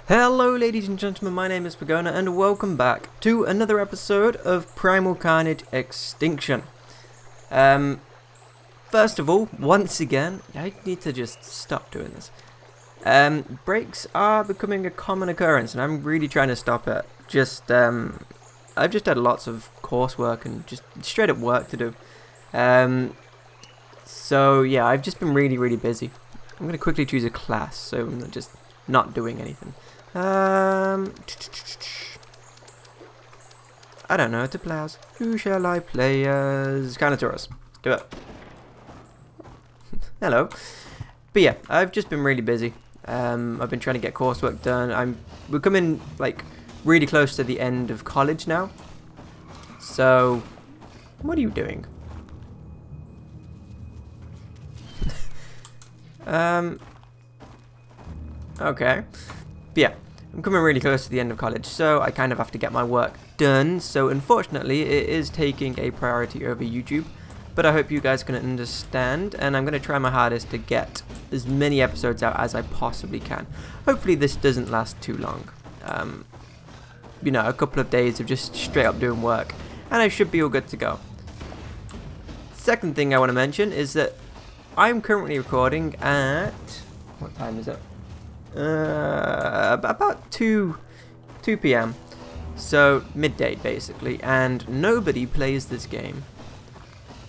Hello ladies and gentlemen, my name is Pagona and welcome back to another episode of Primal Carnage Extinction. First of all, once again, I need to just stop doing this. Breaks are becoming a common occurrence and I'm really trying to stop it. I've just had lots of coursework and just straight up work to do. So yeah, I've just been really busy. I'm going to quickly choose a class so I'm just not doing anything. I don't know, to play as. Who shall I play as? Dinosaurs. Do it. Hello. But yeah, I've just been really busy. I've been trying to get coursework done. We're coming like really close to the end of college now. So, what are you doing? Okay. But yeah, I'm coming really close to the end of college, so I kind of have to get my work done. So unfortunately, it is taking a priority over YouTube, but I hope you guys can understand, and I'm going to try my hardest to get as many episodes out as I possibly can. Hopefully this doesn't last too long. You know, a couple of days of just straight up doing work, and I should be all good to go. Second thing I want to mention is that I'm currently recording at... what time is it? About 2 p.m. So midday basically, and nobody plays this game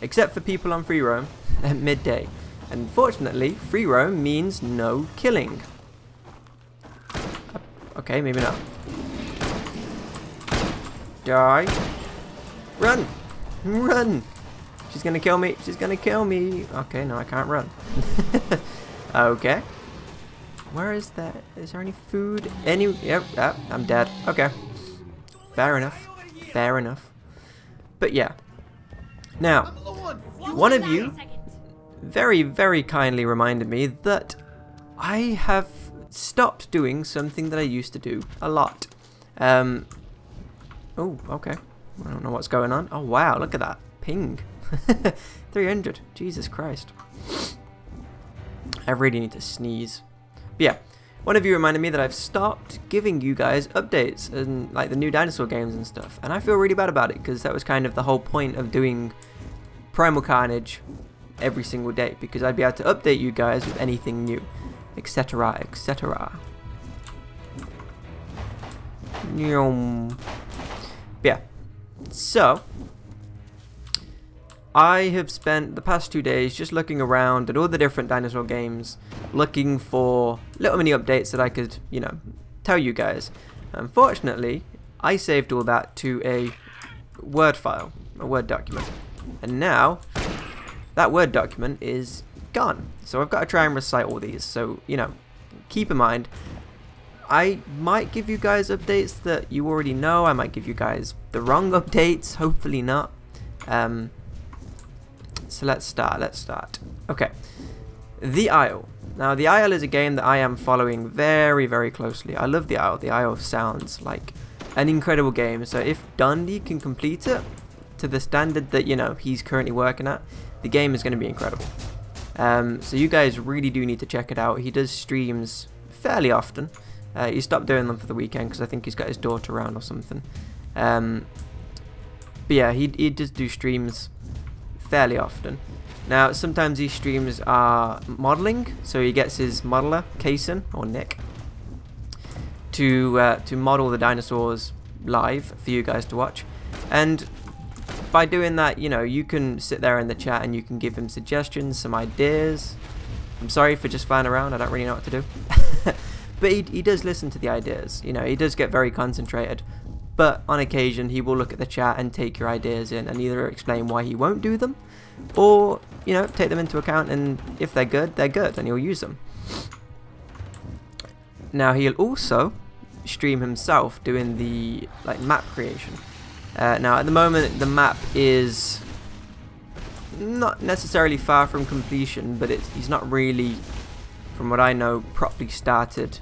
except for people on free roam at midday. Unfortunately, free roam means no killing. Okay, maybe not. Die. Run! Run! She's gonna kill me. She's gonna kill me. Okay, no, I can't run. Okay. Where is that? Is there any food? Yep, I'm dead. Okay. Fair enough. Fair enough. But yeah. Now, one of you very kindly reminded me that I have stopped doing something that I used to do a lot. Oh, okay. I don't know what's going on. Oh, wow, look at that. Ping. 300. Jesus Christ. I really need to sneeze. But yeah, one of you reminded me that I've stopped giving you guys updates and like the new dinosaur games and stuff, and I feel really bad about it because that was kind of the whole point of doing Primal Carnage every single day, because I'd be able to update you guys with anything new, etc, etc. Yeah, so I have spent the past 2 days just looking around at all the different dinosaur games, looking for little mini updates that I could, you know, tell you guys. Unfortunately, I saved all that to a Word file, a Word document. And now, that Word document is gone. So I've got to try and recite all these. So, you know, keep in mind, I might give you guys updates that you already know. I might give you guys the wrong updates, hopefully not. So let's start. Okay. The Isle. Now, The Isle is a game that I am following very closely. I love The Isle. The Isle sounds like an incredible game. So if Dundee can complete it to the standard that, you know, he's currently working at, the game is going to be incredible. So you guys really do need to check it out. He does streams fairly often. He stopped doing them for the weekend because I think he's got his daughter around or something. But yeah, he does do streams fairly often. Now, sometimes these streams are modeling, so he gets his modeler, Kason, or Nick, to model the dinosaurs live for you guys to watch. And by doing that, you know, you can sit there in the chat and you can give him suggestions, some ideas. I'm sorry for just flying around, I don't really know what to do. But he does listen to the ideas, you know, he does get very concentrated. But on occasion, he will look at the chat and take your ideas in and either explain why he won't do them, or, you know, take them into account, and if they're good, and he'll use them. Now, he'll also stream himself doing the, like, map creation. Now, at the moment, the map is not necessarily far from completion, but he's not really, from what I know, properly started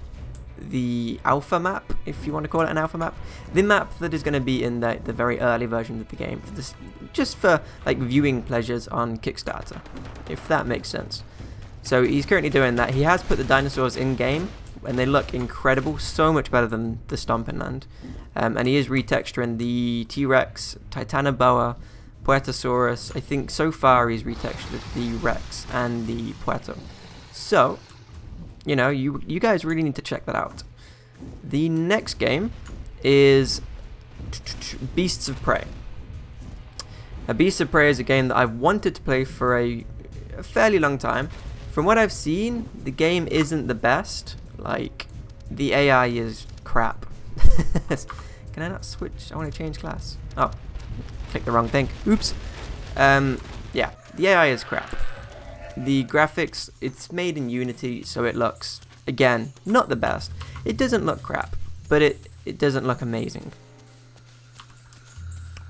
the alpha map, if you want to call it an alpha map, the map that is going to be in the very early version of the game, for this, just for like viewing pleasures on Kickstarter, if that makes sense. So he's currently doing that. He has put the dinosaurs in game, and they look incredible, so much better than the Stomping Land. And he is retexturing the T-Rex, Titanoboa, Puertosaurus. I think so far he's retextured the Rex and the Puerto. So, you know, you guys really need to check that out. The next game is Beasts of Prey. Now, Beasts of Prey is a game that I've wanted to play for a fairly long time. From what I've seen, the game isn't the best. Like, the AI is crap. Can I not switch? I want to change class. Oh, clicked the wrong thing. Oops. Yeah, the AI is crap. The graphics, it's made in Unity, so it looks, again, not the best. It doesn't look crap, but it doesn't look amazing.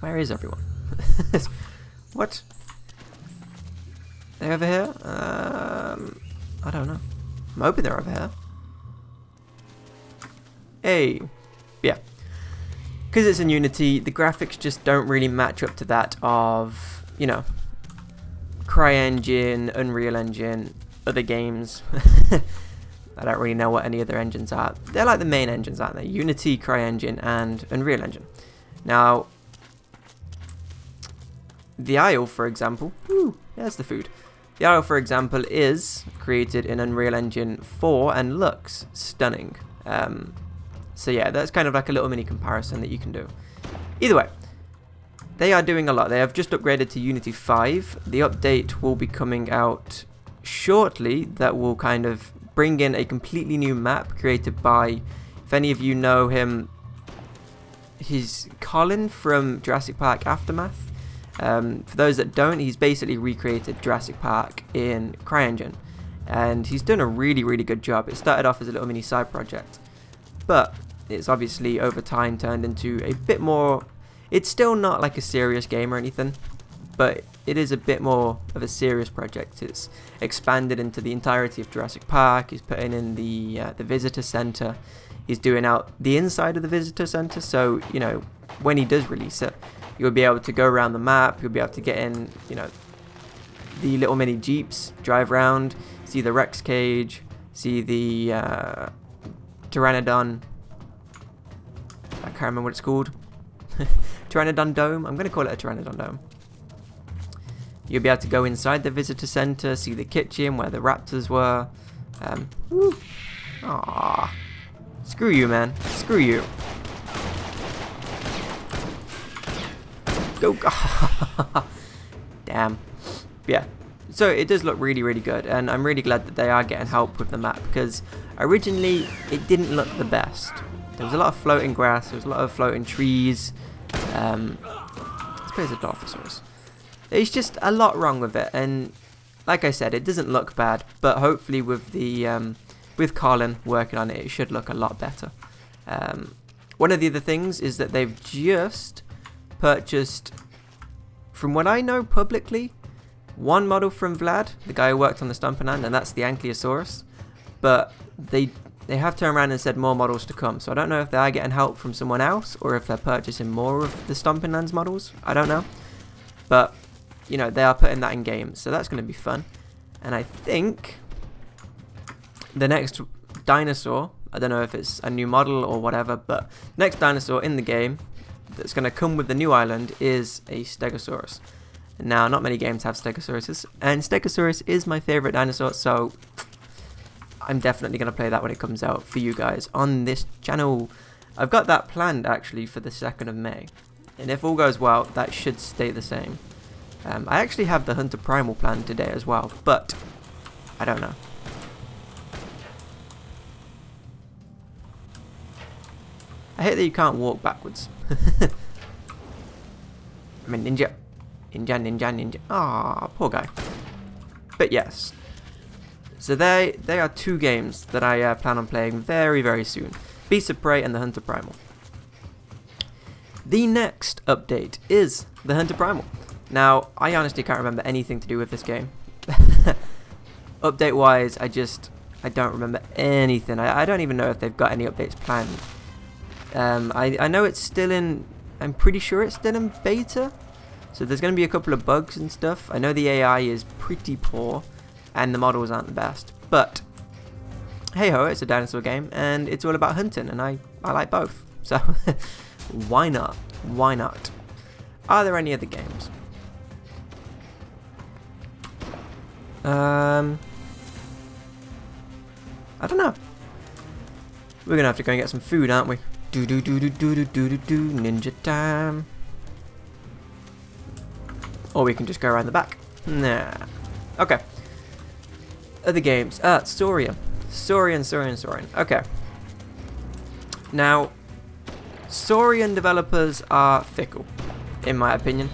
Where is everyone? What? They over here? I don't know. I'm hoping they're over here. Hey. Yeah. Because it's in Unity, the graphics just don't really match up to that of, you know, CryEngine, Unreal Engine, other games. I don't really know what any other engines are. They're like the main engines, aren't they? Unity, CryEngine, and Unreal Engine. Now, the Isle, for example, there's the food. The Isle, for example, is created in Unreal Engine 4 and looks stunning. So yeah, that's kind of like a little mini comparison that you can do. Either way, they are doing a lot. They have just upgraded to Unity 5. The update will be coming out shortly that will kind of bring in a completely new map created by, if any of you know him, he's Colin from Jurassic Park Aftermath. For those that don't, he's basically recreated Jurassic Park in CryEngine, and he's done a really, really good job. It started off as a little mini side project, but it's obviously over time turned into a bit more. It's still not like a serious game or anything, but it is a bit more of a serious project. It's expanded into the entirety of Jurassic Park. He's putting in the visitor center. He's doing out the inside of the visitor center, so you know when he does release it, you'll be able to go around the map. You'll be able to get in, you know, the little mini jeeps, drive around, see the Rex cage, see the Pteranodon. I can't remember what it's called. Pteranodon Dome. I'm going to call it a Pteranodon Dome. You'll be able to go inside the visitor center, see the kitchen where the raptors were. Aww. Screw you, man. Screw you. Go. Damn. Yeah. So it does look really, really good, and I'm really glad that they are getting help with the map, because originally it didn't look the best. There was a lot of floating grass, there was a lot of floating trees. This place is a Dilophosaurus. There's just a lot wrong with it, and like I said, it doesn't look bad, but hopefully with the with Colin working on it, it should look a lot better. One of the other things is that they've just purchased, from what I know publicly, one model from Vlad, the guy who worked on the Stomping Land, and that's the Ankylosaurus. But they have turned around and said more models to come. So I don't know if they are getting help from someone else or if they're purchasing more of the Stomping Lands models. I don't know. But, you know, they are putting that in games. So that's going to be fun. And I think the next dinosaur, I don't know if it's a new model or whatever, but next dinosaur in the game that's going to come with the new island is a Stegosaurus. Now, not many games have Stegosauruses, and Stegosaurus is my favorite dinosaur, so I'm definitely going to play that when it comes out for you guys on this channel. I've got that planned actually for the 2nd of May, and if all goes well, that should stay the same. I actually have the Hunter Primal planned today as well, but I don't know. I hate that you can't walk backwards. I'm a ninja. Ninja. Ah, poor guy. But yes. So they are two games that I plan on playing very, very soon. Beasts of Prey and the Hunter Primal. The next update is the Hunter Primal. Now, I honestly can't remember anything to do with this game. Update-wise, I don't remember anything. I don't even know if they've got any updates planned. I know it's still in, I'm pretty sure it's still in beta. So there's going to be a couple of bugs and stuff. I know the AI is pretty poor and the models aren't the best. But hey ho, it's a dinosaur game, and it's all about hunting, and I like both. So, why not? Why not? Are there any other games? I don't know. We're gonna have to go and get some food, aren't we? Do do do do do do do do do ninja time. Or we can just go around the back. Nah. Okay. Other games. Saurian. Saurian. Okay. Now, Saurian developers are fickle, in my opinion.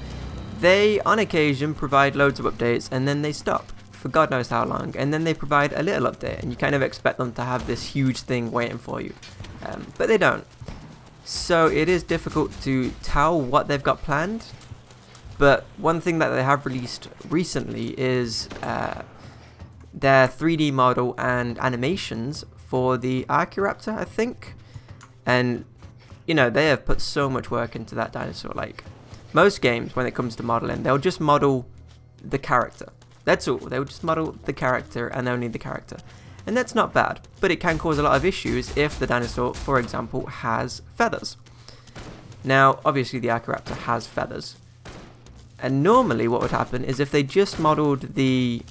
They, on occasion, provide loads of updates and then they stop for God knows how long, and then they provide a little update and you kind of expect them to have this huge thing waiting for you, but they don't. So it is difficult to tell what they've got planned. But one thing that they have released recently is their 3D model and animations for the Archaeoraptor, I think. And, you know, they have put so much work into that dinosaur. Like, most games, when it comes to modeling, they'll just model the character. That's all. They'll just model the character and only the character. And that's not bad, but it can cause a lot of issues if the dinosaur, for example, has feathers. Now, obviously the Archaeoraptor has feathers. And normally what would happen is if they just modeled the...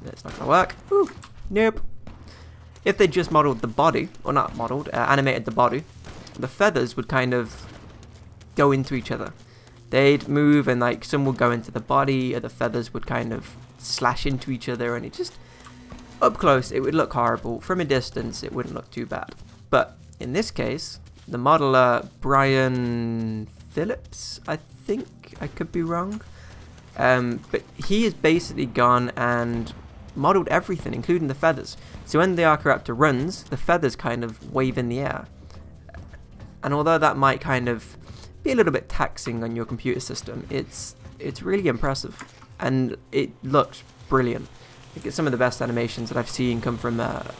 That's not gonna work. Ooh, nope. If they just modeled the body, or not modeled, animated the body, the feathers would kind of go into each other. They'd move and like some would go into the body, or the feathers would kind of slash into each other, and it just... Up close it would look horrible. From a distance it wouldn't look too bad. But in this case, the modeler Brian Phillips, I think, I could be wrong, but he has basically gone and modeled everything, including the feathers. So when the Archaeoraptor runs, the feathers kind of wave in the air. And although that might kind of be a little bit taxing on your computer system, it's really impressive, and it looks brilliant. I think it's some of the best animations that I've seen come from a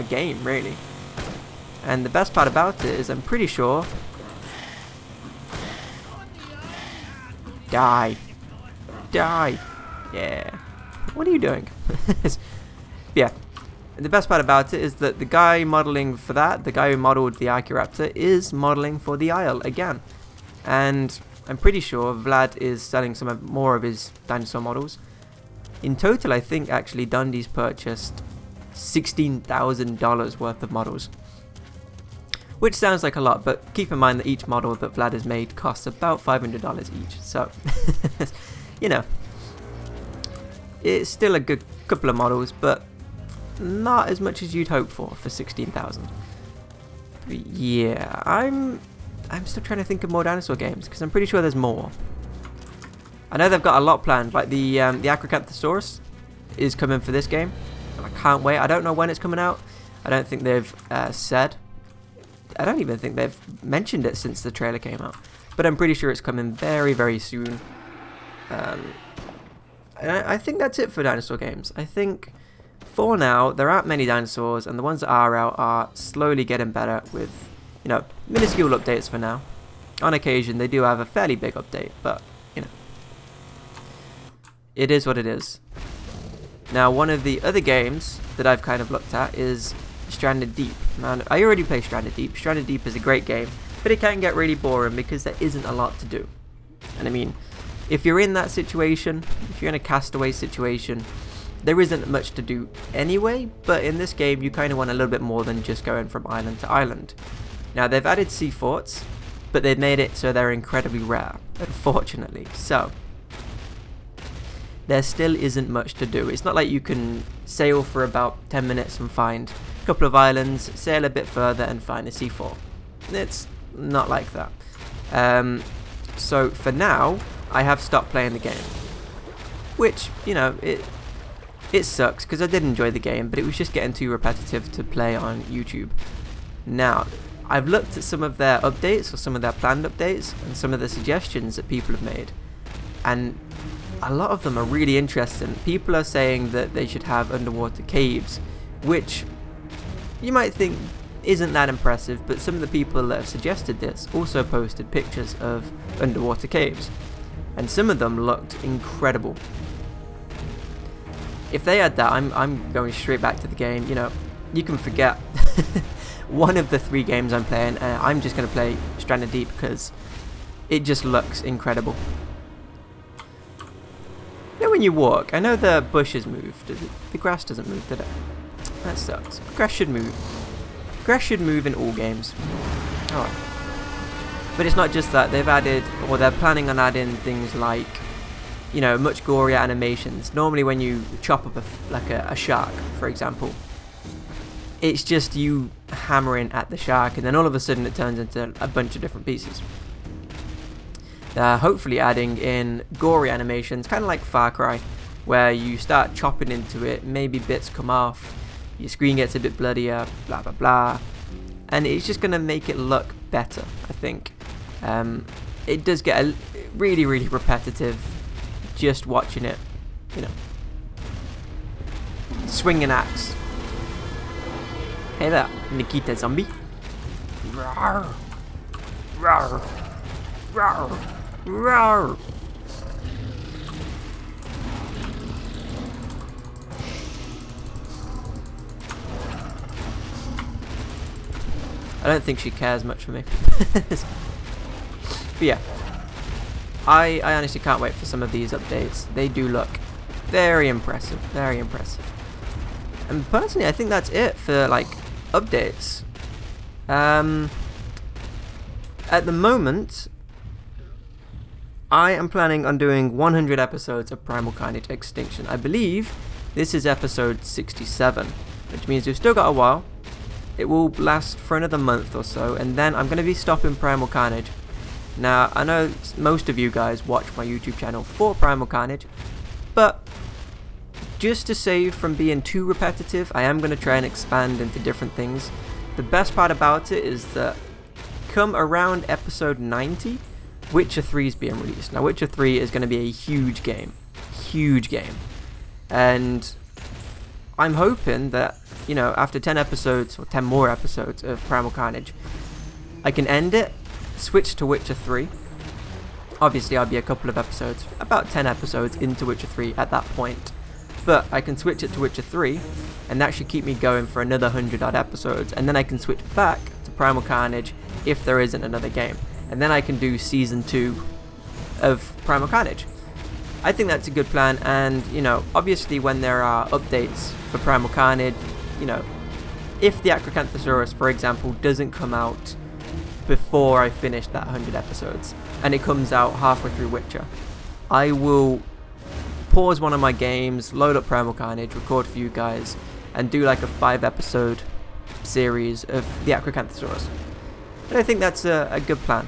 game, really. And the best part about it is I'm pretty sure... Die. Die. Yeah. What are you doing? Yeah. The best part about it is that the guy modeling for that, the guy who modeled the Archaeoraptor, is modeling for the Isle again. And I'm pretty sure Vlad is selling some more of his dinosaur models. In total, I think actually Dundee's purchased $16,000 worth of models. Which sounds like a lot, but keep in mind that each model that Vlad has made costs about $500 each. So, you know, it's still a good couple of models, but not as much as you'd hope for $16,000. But yeah, I'm still trying to think of more dinosaur games, because I'm pretty sure there's more. I know they've got a lot planned, like the Acrocanthosaurus is coming for this game. I can't wait. I don't know when it's coming out. I don't think they've said. I don't even think they've mentioned it since the trailer came out. But I'm pretty sure it's coming very, very soon. I think that's it for dinosaur games. I think for now there aren't many dinosaurs, and the ones that are out are slowly getting better with, you know, minuscule updates for now. On occasion they do have a fairly big update, but you know, it is what it is. Now, one of the other games that I've kind of looked at is Stranded Deep. Now, I already play Stranded Deep. Stranded Deep is a great game, but it can get really boring because there isn't a lot to do. And I mean, if you're in that situation, if you're in a castaway situation, there isn't much to do anyway, but in this game you kind of want a little bit more than just going from island to island. Now, they've added sea forts, but they've made it so they're incredibly rare, unfortunately. So there still isn't much to do. It's not like you can sail for about 10 minutes and find a couple of islands, sail a bit further and find a sea fort. It's not like that. So for now, I have stopped playing the game, which, you know, it sucks because I did enjoy the game, but it was just getting too repetitive to play on YouTube. Now, I've looked at some of their updates, or some of their planned updates, and some of the suggestions that people have made, and a lot of them are really interesting. People are saying that they should have underwater caves, which you might think isn't that impressive, but some of the people that have suggested this also posted pictures of underwater caves, and some of them looked incredible. if they had that, I'm going straight back to the game. You know, you can forget one of the 3 games I'm playing. I'm just going to play Stranded Deep because it just looks incredible. You know, when you walk, I know the bushes move. The grass doesn't move, did it? That sucks. Grass should move. Grass should move in all games. Alright. But it's not just that. They've added, or they're planning on adding things like, you know, much gorier animations. Normally when you chop up a shark, for example, it's just you hammering at the shark and then all of a sudden it turns into a bunch of different pieces. They're hopefully adding in gory animations, kind of like Far Cry, where you start chopping into it, maybe bits come off, your screen gets a bit bloodier, blah blah blah, and it's just going to make it look better, I think. It does get really repetitive just watching it, you know. Swing an axe. Hey there, Nikita zombie. Rawr. Rawr. Rawr. Rawr. I don't think she cares much for me. But yeah, I honestly can't wait for some of these updates. They do look very impressive, very impressive. And personally, I think that's it for like updates. At the moment, I am planning on doing 100 episodes of Primal Carnage Extinction. I believe this is episode 67, which means we've still got a while. It will last for another month or so, and then I'm going to be stopping Primal Carnage. Now, I know most of you guys watch my YouTube channel for Primal Carnage, but just to save from being too repetitive, I am going to try and expand into different things. The best part about it is that come around episode 90, Witcher 3 is being released. Now, Witcher 3 is going to be a huge game, and I'm hoping that, you know, after 10 episodes or 10 more episodes of Primal Carnage, I can end it, switch to Witcher 3. Obviously, I'll be a couple of episodes, about 10 episodes into Witcher 3 at that point. But I can switch it to Witcher 3, and that should keep me going for another 100 odd episodes, and then I can switch back to Primal Carnage if there isn't another game. And then I can do Season 2 of Primal Carnage. I think that's a good plan, and, you know, obviously when there are updates for Primal Carnage, you know, if the Acrocanthosaurus, for example, doesn't come out before I finish that 100 episodes, and it comes out halfway through Witcher, I will pause one of my games, load up Primal Carnage, record for you guys, and do like a 5-episode series of the Acrocanthosaurus. And I think that's a good plan.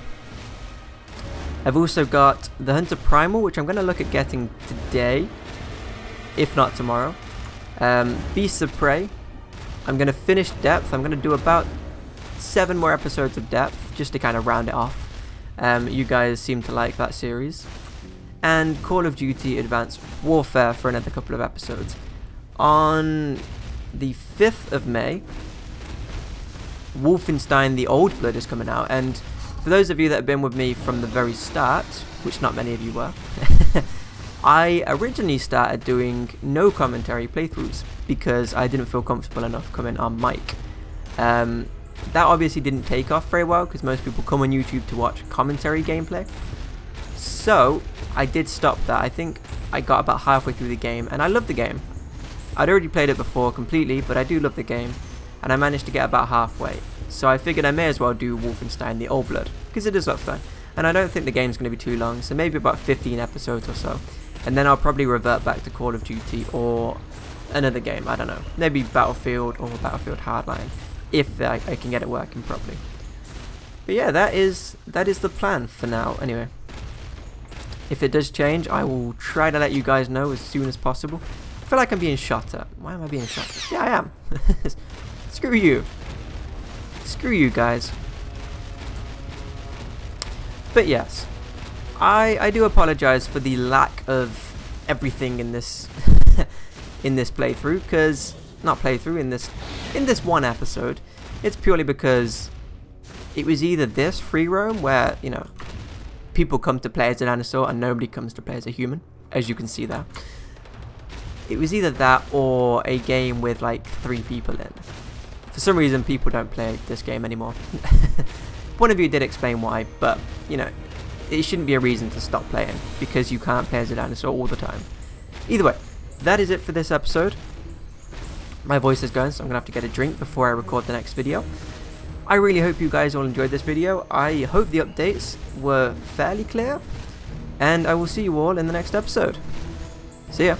I've also got the Hunter Primal, which I'm going to look at getting today, if not tomorrow. Beasts of Prey. I'm going to finish Depth. I'm going to do about 7 more episodes of Depth, just to kind of round it off. You guys seem to like that series. And Call of Duty Advanced Warfare for another couple of episodes. On the 5th of May, Wolfenstein The Old Blood is coming out, and for those of you that have been with me from the very start, which not many of you were, I originally started doing no commentary playthroughs because I didn't feel comfortable enough coming on mic. That obviously didn't take off very well because most people come on YouTube to watch commentary gameplay. So I did stop that. I think I got about halfway through the game, and I love the game. I'd already played it before completely, but I do love the game, and I managed to get about halfway. So I figured I may as well do Wolfenstein The Old Blood, because it is a lot of fun. And I don't think the game's going to be too long, so maybe about 15 episodes or so. And then I'll probably revert back to Call of Duty or another game, I don't know. Maybe Battlefield or Battlefield Hardline, if I can get it working properly. But yeah, that is the plan for now, anyway. If it does change, I will try to let you guys know as soon as possible. I feel like I'm being shot at. Why am I being shot at? Yeah, I am. Screw you. Screw you guys. But yes, I do apologize for the lack of everything in this in this playthrough, because in this one episode. It's purely because it was either this free roam where, you know, people come to play as a dinosaur and nobody comes to play as a human, as you can see there. It was either that or a game with like 3 people in. For some reason, people don't play this game anymore. One of you did explain why, but you know, it shouldn't be a reason to stop playing because you can't play as a dinosaur all the time. Either way, that is it for this episode. My voice is going, so I'm gonna have to get a drink before I record the next video. I really hope you guys all enjoyed this video. I hope the updates were fairly clear, and I will see you all in the next episode. See ya.